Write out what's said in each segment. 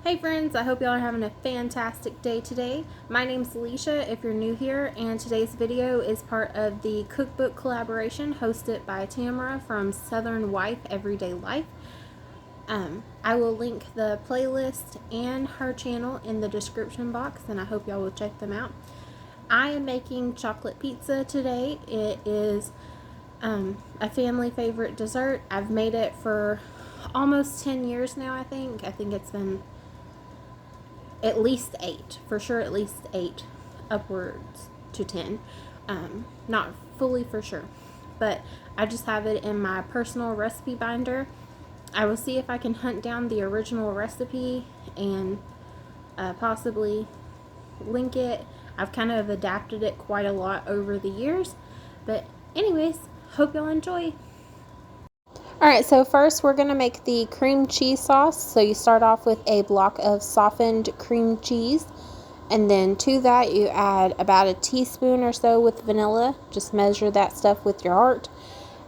Hey friends, I hope y'all are having a fantastic day today. My name's Alicia if you're new here, and today's video is part of the Cookbook collaboration hosted by Tamara from Southern Wife Everyday Life. I will link the playlist and her channel in the description box, and I hope y'all will check them out. I am making chocolate pizza today. It is a family favorite dessert. I've made it for almost 10 years now, I think. I think it's been at least 8, for sure, at least 8, upwards to 10. Not fully for sure, but I just have it in my personal recipe binder. I will see if I can hunt down the original recipe and possibly link it. I've kind of adapted it quite a lot over the years, but anyways, hope y'all enjoy. Alright, so first we're going to make the cream cheese sauce. So you start off with a block of softened cream cheese, and then to that you add about a teaspoon or so with vanilla. Just measure that stuff with your heart.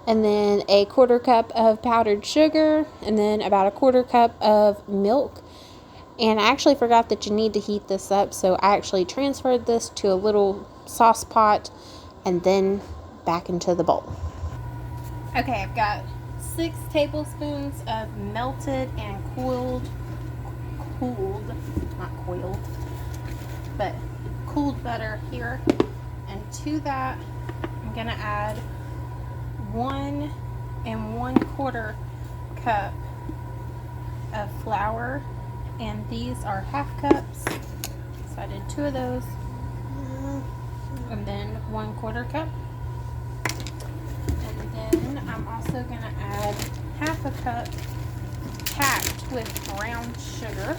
And then a 1/4 cup of powdered sugar, and then about a 1/4 cup of milk. And I actually forgot that you need to heat this up, so I actually transferred this to a little sauce pot and then back into the bowl. Okay, I've got 6 tablespoons of melted and cooled, not coiled, but cooled butter here. And to that, I'm gonna add 1 1/4 cup of flour, and these are half cups, so I did 2 of those, and then 1/4 cup. And then I'm also going to add half a cup packed with brown sugar.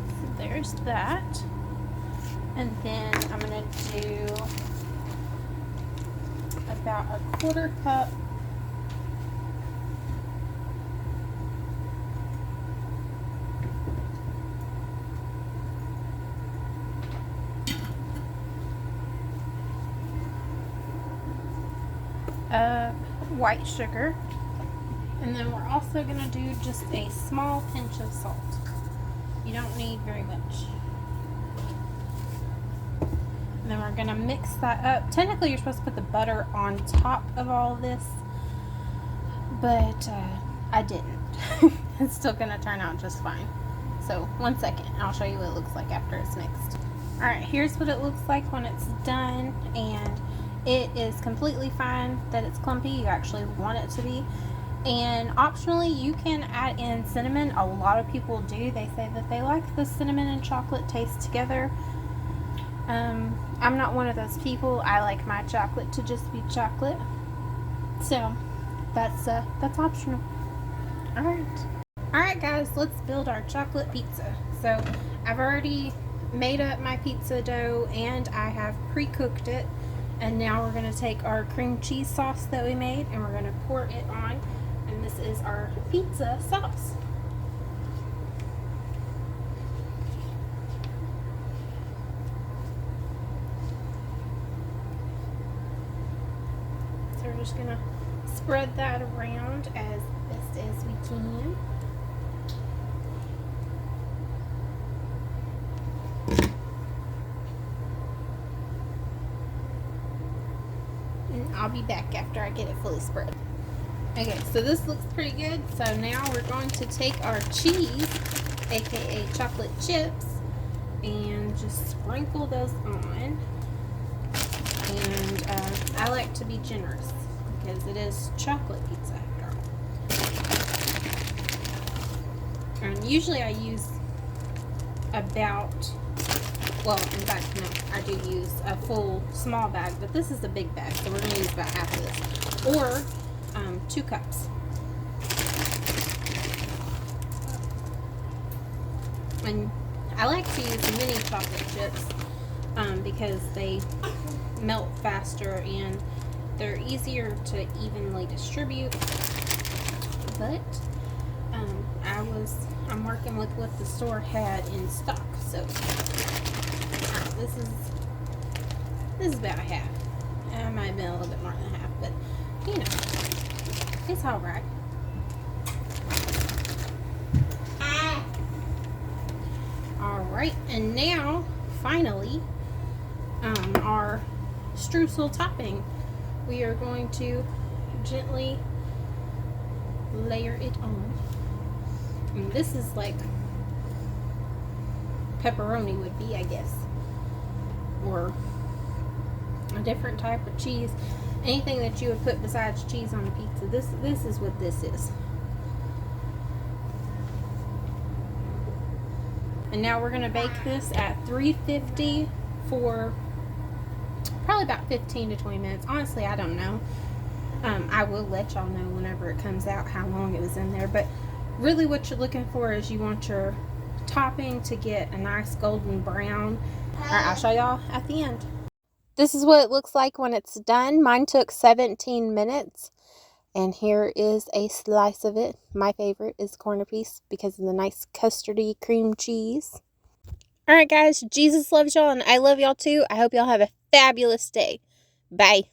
So there's that. And then I'm going to do about a 1/4 cup of white sugar, and then we're also going to do just a small pinch of salt. You don't need very much. And then we're going to mix that up. Technically you're supposed to put the butter on top of all of this, but I didn't. It's still going to turn out just fine. So 1 second, I'll show you what it looks like after it's mixed. Alright, here's what it looks like when it's done, and it is completely fine that it's clumpy. You actually want it to be. And optionally, you can add in cinnamon. A lot of people do. They say that they like the cinnamon and chocolate taste together. I'm not one of those people. I like my chocolate to just be chocolate. So that's optional. Alright guys, let's build our chocolate pizza. So I've already made up my pizza dough and I have pre-cooked it. And now we're going to take our cream cheese sauce that we made and we're going to pour it on. And this is our pizza sauce. So we're just going to spread that around as best as we can. I'll be back after I get it fully spread. Okay, so this looks pretty good. So now we're going to take our cheese, aka chocolate chips, and just sprinkle those on. And I like to be generous because it is chocolate pizza after all. And usually I use about, well, in fact, no, I do use a full small bag, but this is a big bag, so we're going to use about half of this, or 2 cups. And I like to use mini chocolate chips because they melt faster and they're easier to evenly distribute. But I'm working with what the store had in stock, so this is This is about half. It might have been a little bit more than half, but you know, it's all right. All right, and now finally, our streusel topping. We are going to gently layer it on. And this is like pepperoni would be, I guess, or a different type of cheese. Anything that you would put besides cheese on a pizza. This is what this is. And now we're gonna bake this at 350 for probably about 15 to 20 minutes. Honestly, I don't know. I will let y'all know whenever it comes out how long it was in there. But really what you're looking for is you want your topping to get a nice golden brown. Alright, I'll show y'all at the end. This is what it looks like when it's done. Mine took 17 minutes. And here is a slice of it. My favorite is corner piece because of the nice custardy cream cheese. Alright guys, Jesus loves y'all and I love y'all too. I hope y'all have a fabulous day. Bye.